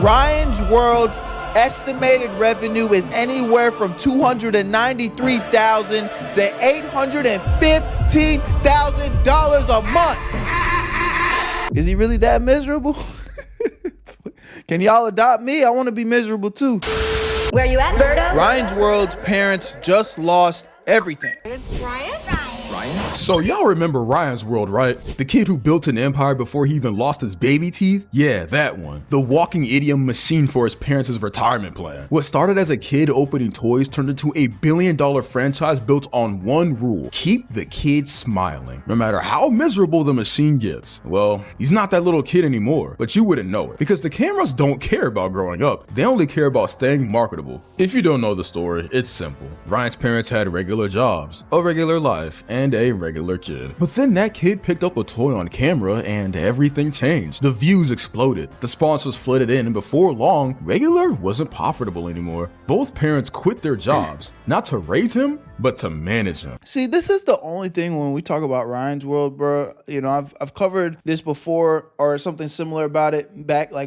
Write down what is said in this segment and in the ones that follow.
Ryan's World's estimated revenue is anywhere from $293,000 to $815,000 a month. Is he really that miserable? Can y'all adopt me? I want to be miserable too. Where you at, Berto? Ryan's World's parents just lost everything. Ryan? So y'all remember Ryan's World, right? The kid who built an empire before he even lost his baby teeth? Yeah, that one. The walking idiom machine for his parents' retirement plan. What started as a kid opening toys turned into a billion-dollar franchise built on one rule: keep the kid smiling, no matter how miserable the machine gets. Well, he's not that little kid anymore, but you wouldn't know it, because the cameras don't care about growing up. They only care about staying marketable. If you don't know the story, it's simple. Ryan's parents had regular jobs, a regular life, and a regular kid. But then that kid picked up a toy on camera and everything changed. The views exploded, the sponsors flooded in, and before long, regular wasn't profitable anymore. Both parents quit their jobs, not to raise him, but to manage him. See, this is the only thing when we talk about Ryan's World, bro. You know, I've covered this before or something similar about it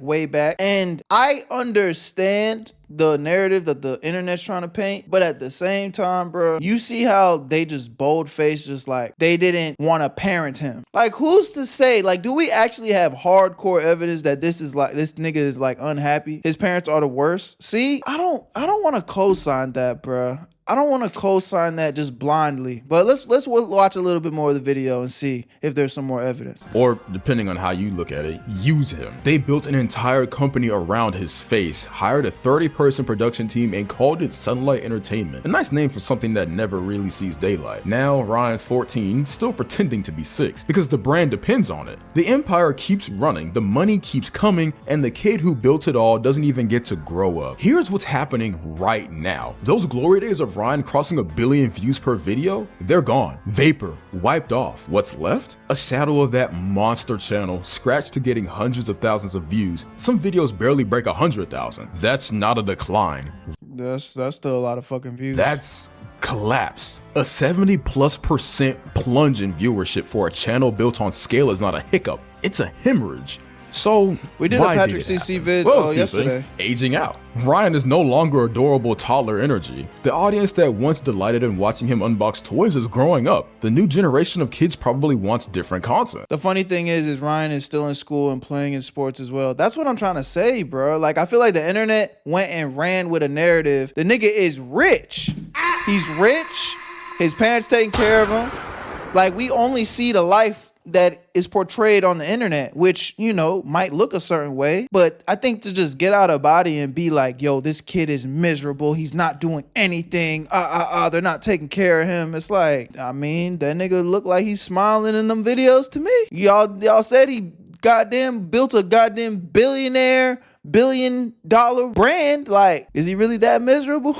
way back. And I understand the narrative that the internet's trying to paint, but at the same time, bro, you see how they just bold-faced, just like they didn't want to parent him. Like, who's to say, like, do we actually have hardcore evidence that this nigga is like unhappy? His parents are the worst? See, I don't want to co-sign that, bro. I don't want to co-sign that just blindly, but let's watch a little bit more of the video and see if there's some more evidence. Or, depending on how you look at it, use him. They built an entire company around his face, hired a 30-person production team, and called it Sunlight Entertainment. A nice name for something that never really sees daylight. Now, Ryan's 14, still pretending to be 6, because the brand depends on it. The empire keeps running, the money keeps coming, and the kid who built it all doesn't even get to grow up. Here's what's happening right now. Those glory days of Ryan crossing 1 billion views per video, they're gone. Vapor, wiped off. What's left? A shadow of that monster channel, scratched to getting hundreds of thousands of views. Some videos barely break 100,000. That's not a decline. That's still a lot of fucking views. That's collapse. A 70+% plunge in viewership for a channel built on scale is not a hiccup, it's a hemorrhage. So we did a Patrick CC vid yesterday. Aging out. Ryan is no longer adorable toddler energy. The audience that once delighted in watching him unbox toys is growing up. The new generation of kids probably wants different content. The funny thing is Ryan is still in school and playing in sports as well. That's what I'm trying to say, bro. Like, I feel like the internet went and ran with a narrative. The nigga is rich. He's rich. His parents taking care of him. Like, we only see the life that is portrayed on the internet, which, you know, might look a certain way, but I think to just get out of body and be like, yo, this kid is miserable, he's not doing anything, they're not taking care of him. It's like, I mean, that nigga look like he's smiling in them videos to me. Y'all said he goddamn built a goddamn $1 billion brand. Like, is he really that miserable?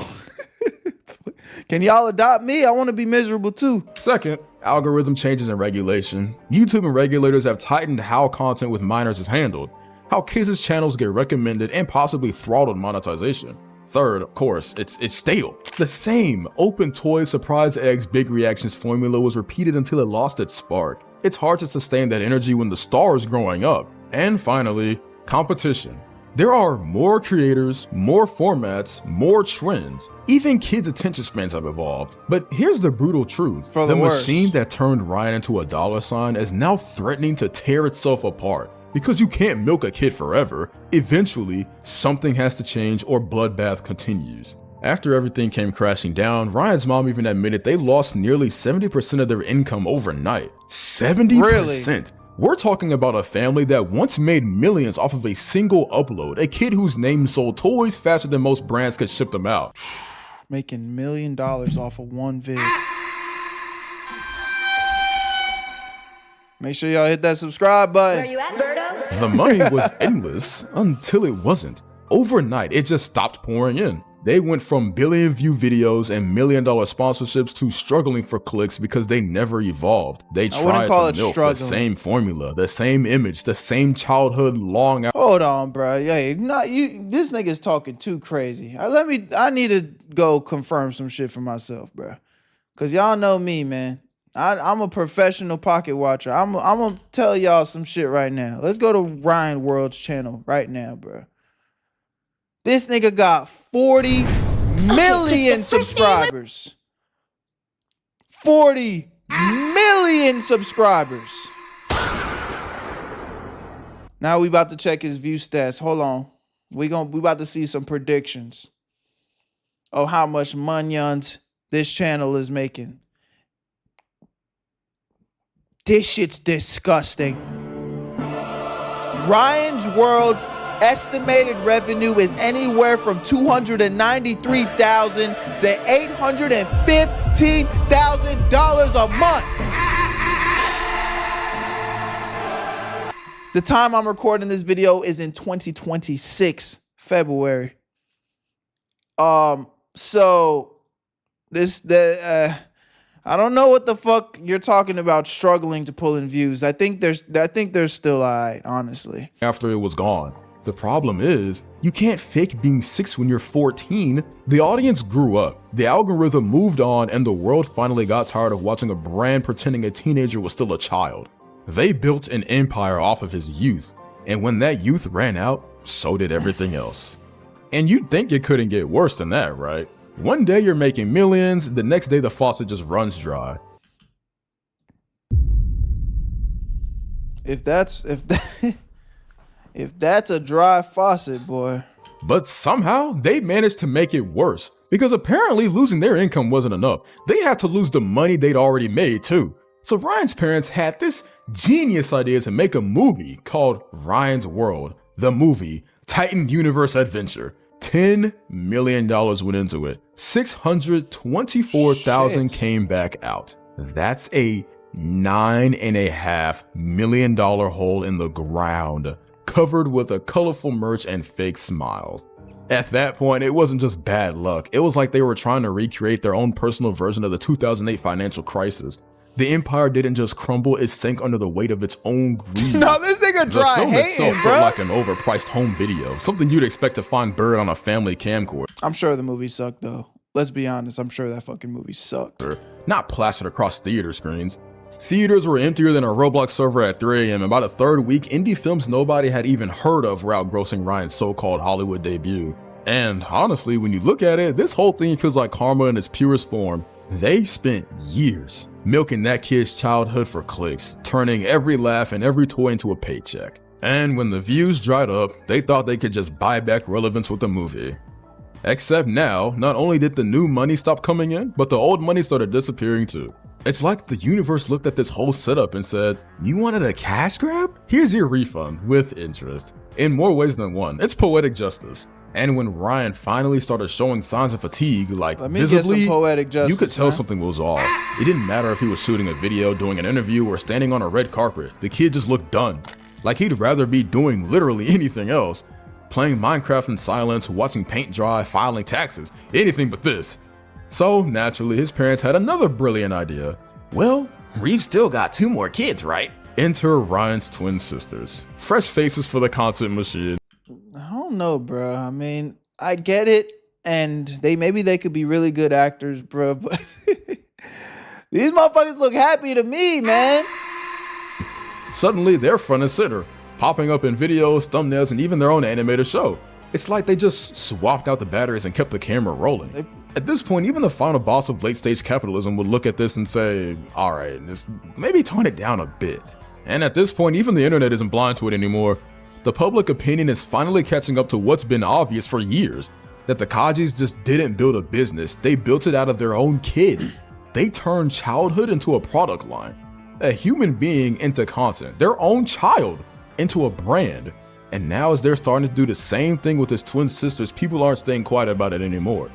Can y'all adopt me? I want to be miserable too. Second, algorithm changes and regulation. YouTube and regulators have tightened how content with minors is handled, how kids' channels get recommended and possibly throttled monetization. Third, of course, it's stale. The same open toys, surprise eggs, big reactions formula was repeated until it lost its spark. It's hard to sustain that energy when the star is growing up. And finally, competition. There are more creators, more formats, more trends. Even kids' attention spans have evolved. But here's the brutal truth. The machine that turned Ryan into a dollar sign is now threatening to tear itself apart. Because you can't milk a kid forever. Eventually, something has to change or bloodbath continues. After everything came crashing down, Ryan's mom even admitted they lost nearly 70% of their income overnight. 70%? Really? We're talking about a family that once made millions off of a single upload, a kid whose name sold toys faster than most brands could ship them out. Making $1 million off of one vid. Make sure y'all hit that subscribe button. Where you at, Berto? The money was endless until it wasn't. Overnight, it just stopped pouring in. They went from billion-view videos and $1 million sponsorships to struggling for clicks because they never evolved. They tried to milk the same formula, the same image, the same childhood long out. Hold on, bro. Hey, this nigga's talking too crazy. I need to go confirm some shit for myself, bro. Cause y'all know me, man. I'm a professional pocket watcher. I'm gonna tell y'all some shit right now. Let's go to Ryan World's channel right now, bro. This nigga got 40 million subscribers. 40 million subscribers. Now we about to check his view stats. Hold on. We about to see some predictions of how much monions this channel is making. This shit's disgusting. Ryan's World's estimated revenue is anywhere from $293,000 to $815,000 a month. The time I'm recording this video is in 2026, February. So I don't know what the fuck you're talking about struggling to pull in views. I think there's still alright, honestly. After it was gone. The problem is, you can't fake being 6 when you're 14. The audience grew up, the algorithm moved on, and the world finally got tired of watching a brand pretending a teenager was still a child. They built an empire off of his youth, and when that youth ran out, so did everything else. And you'd think it couldn't get worse than that, right? One day you're making millions, the next day the faucet just runs dry. If that's a dry faucet, boy. But somehow they managed to make it worse, because apparently losing their income wasn't enough. They had to lose the money they'd already made too. So Ryan's parents had this genius idea to make a movie called Ryan's World, the movie, Titan Universe Adventure. $10 million went into it. 624,000 came back out. That's a $9.5 million hole in the ground, covered with a colorful merch and fake smiles. At that point, it wasn't just bad luck. It was like they were trying to recreate their own personal version of the 2008 financial crisis. The empire didn't just crumble, it sank under the weight of its own greed. No, this nigga dry hating, bro. The film itself felt like an overpriced home video, something you'd expect to find buried on a family camcorder. I'm sure the movie sucked though. Let's be honest, I'm sure that fucking movie sucked. Not plastered across theater screens. Theaters were emptier than a Roblox server at 3 a.m. About a third week, indie films nobody had even heard of were outgrossing Ryan's so-called Hollywood debut. And honestly, when you look at it, this whole thing feels like karma in its purest form. They spent years milking that kid's childhood for clicks, turning every laugh and every toy into a paycheck. And when the views dried up, they thought they could just buy back relevance with the movie. Except now, not only did the new money stop coming in, but the old money started disappearing too. It's like the universe looked at this whole setup and said, you wanted a cash grab? Here's your refund, with interest. In more ways than one, it's poetic justice. And when Ryan finally started showing signs of fatigue, like visibly, poetic justice, you could tell something was off. It didn't matter if he was shooting a video, doing an interview, or standing on a red carpet. The kid just looked done. Like he'd rather be doing literally anything else. Playing Minecraft in silence, watching paint dry, filing taxes, anything but this. So naturally, his parents had another brilliant idea. Well, we've still got 2 more kids, right? Enter Ryan's twin sisters. Fresh faces for the content machine. I don't know, bro. I mean, I get it, and maybe they could be really good actors, bro, but these motherfuckers look happy to me, man. Suddenly, they're front and center, popping up in videos, thumbnails, and even their own animated show. It's like they just swapped out the batteries and kept the camera rolling. At this point, even the final boss of late-stage capitalism would look at this and say, alright, maybe tone it down a bit. And at this point, even the internet isn't blind to it anymore. The public opinion is finally catching up to what's been obvious for years, that the Kajis just didn't build a business, they built it out of their own kid. They turned childhood into a product line, a human being into content, their own child into a brand. And now as they're starting to do the same thing with his twin sisters, people aren't staying quiet about it anymore.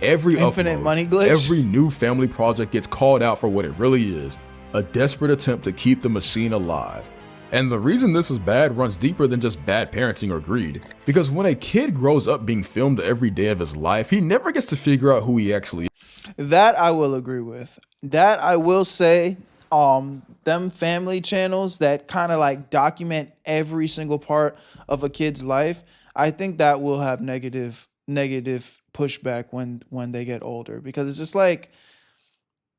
Every infinite upload, money glitch, every new family project gets called out for what it really is, a desperate attempt to keep the machine alive. And the reason this is bad runs deeper than just bad parenting or greed. Because when a kid grows up being filmed every day of his life, he never gets to figure out who he actually is. That I will agree with. That I will say, them family channels that kind of like document every single part of a kid's life, I think that will have negative pushback when they get older, because it's just like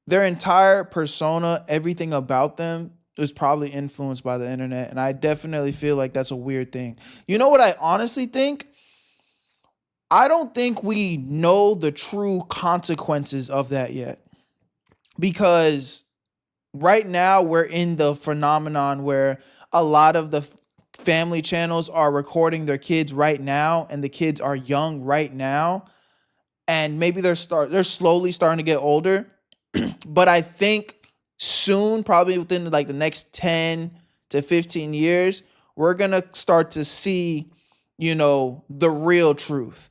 their entire persona, everything about them was probably influenced by the internet. And I definitely feel like that's a weird thing. You know what I honestly think? I don't think we know the true consequences of that yet, because right now we're in the phenomenon where a lot of the family channels are recording their kids right now, and the kids are young right now, and maybe they're slowly starting to get older. But I think soon, probably within like the next 10 to 15 years, we're gonna start to see, the real truth.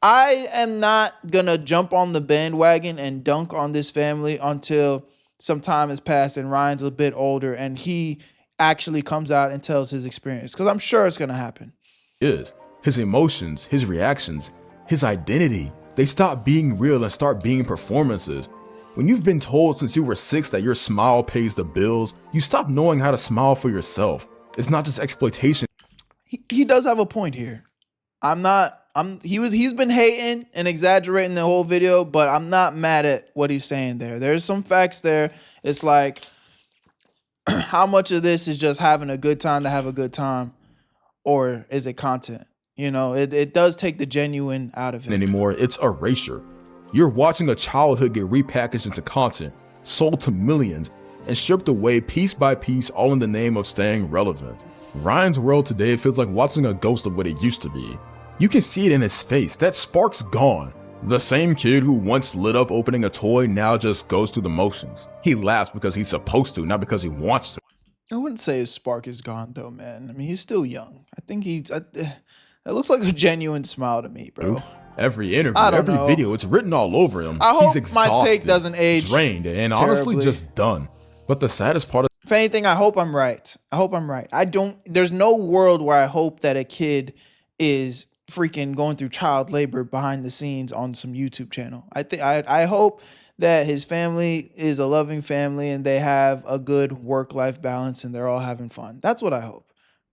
I am not gonna jump on the bandwagon and dunk on this family until some time has passed and Ryan's a bit older and he actually comes out and tells his experience, because I'm sure it's gonna happen. His emotions, his reactions, his identity, they stop being real and start being performances. When you've been told since you were 6 that your smile pays the bills, you stop knowing how to smile for yourself. It's not just exploitation. He does have a point here. He's been hating and exaggerating the whole video, but I'm not mad at what he's saying there. There's some facts there. It's like, how much of this is just having a good time to have a good time, or is it content? It does take the genuine out of it. Anymore, it's erasure. You're watching a childhood get repackaged into content, sold to millions, and stripped away piece by piece, all in the name of staying relevant. Ryan's world today feels like watching a ghost of what it used to be. You can see it in his face. That spark's gone. The same kid who once lit up opening a toy now just goes through the motions. He laughs because he's supposed to, not because he wants to. I wouldn't say his spark is gone though, man. I mean, he's still young. I think that looks like a genuine smile to me, bro. Every interview, every video, it's written all over him. I hope he's exhausted, my take doesn't age drained, and terribly. honestly just done. But the saddest part is, if anything, I hope I'm right. There's no world where I hope that a kid is freaking going through child labor behind the scenes on some YouTube channel. I hope that his family is a loving family and they have a good work-life balance and they're all having fun. That's what I hope.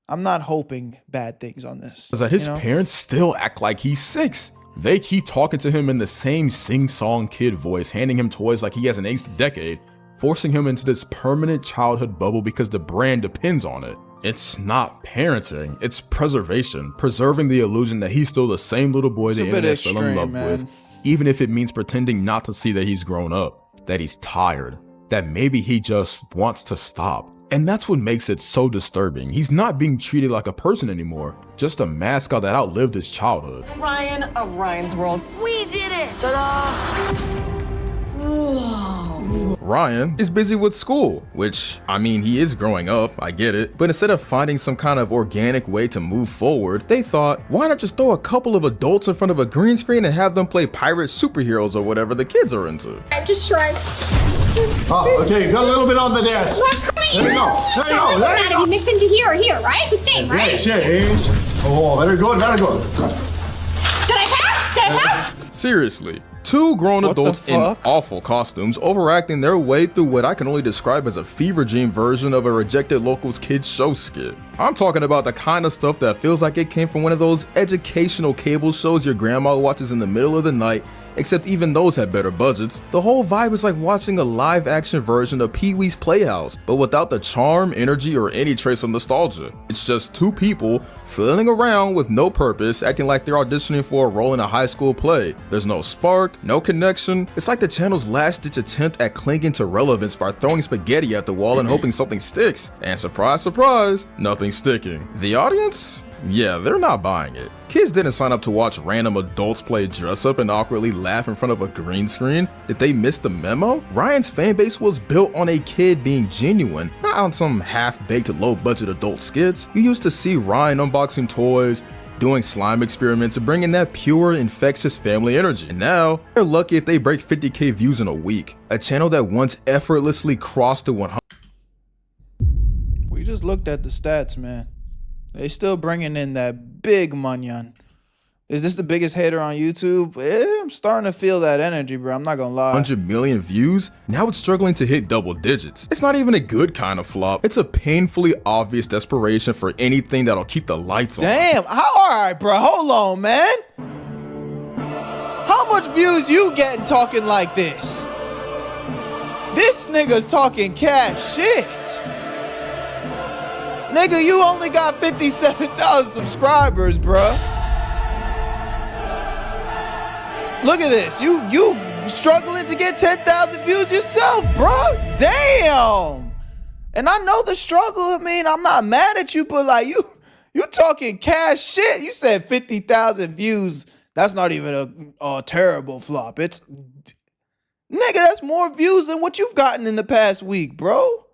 I'm not hoping bad things on this. is that his parents still act like he's 6. They keep talking to him in the same sing-song kid voice, handing him toys like he hasn't aged a decade, forcing him into this permanent childhood bubble because the brand depends on it. It's not parenting, it's preservation, preserving the illusion that he's still the same little boy the internet fell in love with, even if it means pretending not to see that he's grown up, that he's tired, that maybe he just wants to stop. And that's what makes it so disturbing. He's not being treated like a person anymore, just a mascot that outlived his childhood. Ryan of Ryan's World. We did it! Ta-da! Ryan is busy with school, which, I mean, he is growing up, I get it, but instead of finding some kind of organic way to move forward, they thought, why not just throw a couple of adults in front of a green screen and have them play pirate superheroes or whatever the kids are into? I'm just trying. Oh, okay, you got a little bit on the desk. There you go. There you go. There you go. You mix into here or here, right? It's the same, right? Yes, yes. Oh, very good, very good. Did I pass? Did I pass? Seriously, 2 grown What the adults in fuck? awful costumes overacting their way through what I can only describe as a fever dream version of a rejected locals kids show skit. I'm talking about the kind of stuff that feels like it came from one of those educational cable shows your grandma watches in the middle of the night, except even those had better budgets. The whole vibe is like watching a live action version of Pee-wee's Playhouse, but without the charm, energy, or any trace of nostalgia. It's just 2 people flailing around with no purpose, acting like they're auditioning for a role in a high school play. There's no spark, no connection. It's like the channel's last-ditch attempt at clinging to relevance by throwing spaghetti at the wall and hoping something sticks. And surprise, surprise, nothing's sticking. The audience? Yeah, they're not buying it. Kids didn't sign up to watch random adults play dress up and awkwardly laugh in front of a green screen. Did they miss the memo? Ryan's fanbase was built on a kid being genuine, not on some half-baked low-budget adult skits. You used to see Ryan unboxing toys, doing slime experiments, and bringing that pure, infectious family energy. And now, they're lucky if they break 50K views in a week. A channel that once effortlessly crossed the 100. We just looked at the stats, man. They still bringing in that big munyon. Is this the biggest hater on YouTube? I'm starting to feel that energy, bro. I'm not gonna lie. 100 million views? Now it's struggling to hit double digits. It's not even a good kind of flop. It's a painfully obvious desperation for anything that'll keep the lights on. Damn. All right, bro. Hold on, man. How much views you getting talking like this? This nigga's talking cash shit. Nigga, you only got 57,000 subscribers, bruh. Look at this. You struggling to get 10,000 views yourself, bro. Damn. And I know the struggle. I mean, I'm not mad at you, but like you talking cash shit. You said 50,000 views. That's not even a terrible flop. It's, nigga, that's more views than what you've gotten in the past week, bro.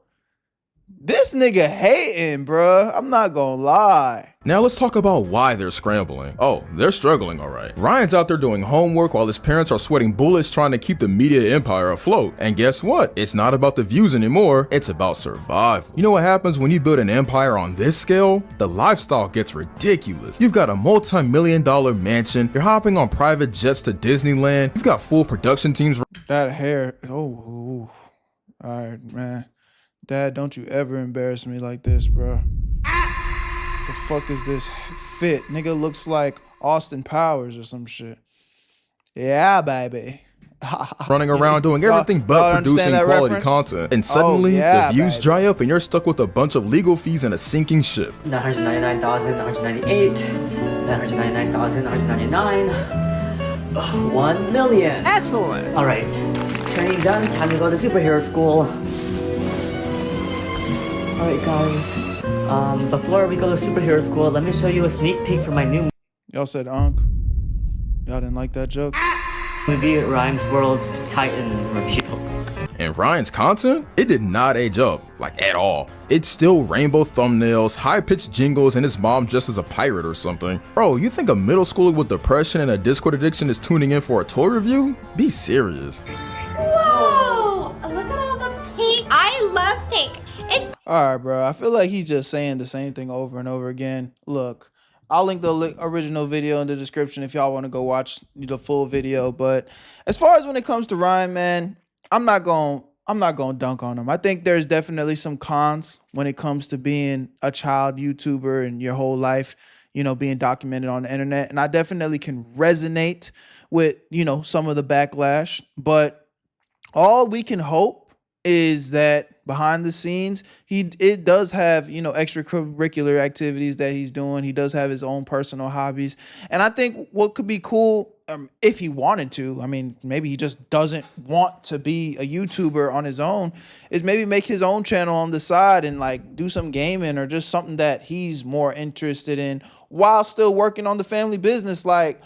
This nigga hating, bruh. I'm not gonna lie. Now let's talk about why they're scrambling. Oh, they're struggling, alright. Ryan's out there doing homework while his parents are sweating bullets trying to keep the media empire afloat. And guess what? It's not about the views anymore, it's about survival. You know what happens when you build an empire on this scale? The lifestyle gets ridiculous. You've got a multi-million-dollar mansion, you're hopping on private jets to Disneyland, you've got full production teams. That hair, oh, alright, man. Dad, don't you ever embarrass me like this, bro. The fuck is this fit? Nigga looks like Austin Powers or some shit. Yeah, baby. Running around doing everything but producing quality content. And suddenly, the views dry up and you're stuck with a bunch of legal fees and a sinking ship. 999,198, 999,199, 1 million. Excellent. All right, training done. Time to go to superhero school. All right, guys. Before we go to superhero school, let me show you a sneak peek for my new Y'all said Unc. Y'all didn't like that joke? movie, Ryan's World's Titan Review. And Ryan's content? It did not age up, like at all. It's still rainbow thumbnails, high-pitched jingles, and his mom dressed as a pirate or something. Bro, you think a middle schooler with depression and a Discord addiction is tuning in for a toy review? Be serious. Whoa! Look at all the pink. I love pink. It's All right, bro. I feel like he's just saying the same thing over and over again. Look, I'll link the original video in the description if y'all want to go watch the full video. But as far as when it comes to Ryan, man, I'm not going to dunk on him. I think there's definitely some cons when it comes to being a child YouTuber and your whole life, being documented on the internet. And I definitely can resonate with, some of the backlash. But all we can hope is that behind the scenes, it does have, extracurricular activities that he's doing. He does have his own personal hobbies. And I think what could be cool, if he wanted to, I mean, maybe he just doesn't want to be a YouTuber on his own, is maybe make his own channel on the side and like do some gaming or just something that he's more interested in while still working on the family business. Like,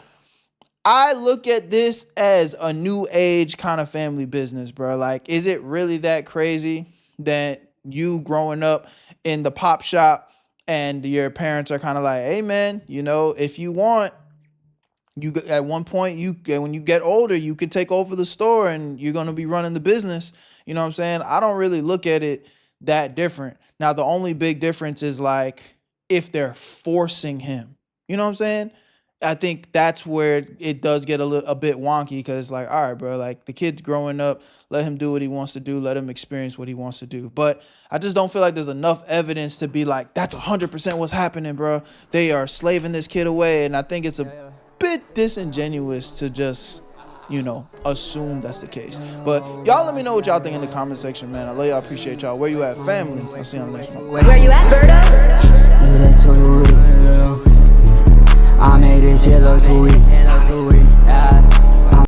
I look at this as a new age kind of family business, bro. Like, is it really that crazy that you growing up in the pop shop and your parents are kind of like, hey, man, if you want, you at one point, when you get older, you could take over the store and you're going to be running the business. You know what I'm saying? I don't really look at it that different. Now, the only big difference is like if they're forcing him. You know what I'm saying? I think that's where it does get a bit wonky because it's like, all right, bro, like the kid's growing up, let him do what he wants to do, let him experience what he wants to do. But I just don't feel like there's enough evidence to be like, that's 100% what's happening, bro. They are slaving this kid away. And I think it's a bit disingenuous to just, assume that's the case. But y'all let me know what y'all think in the comment section, man. I love y'all, appreciate y'all. Where you at, family? I'll see you on the next one. Where you at, Berto? I made this shit look too easy.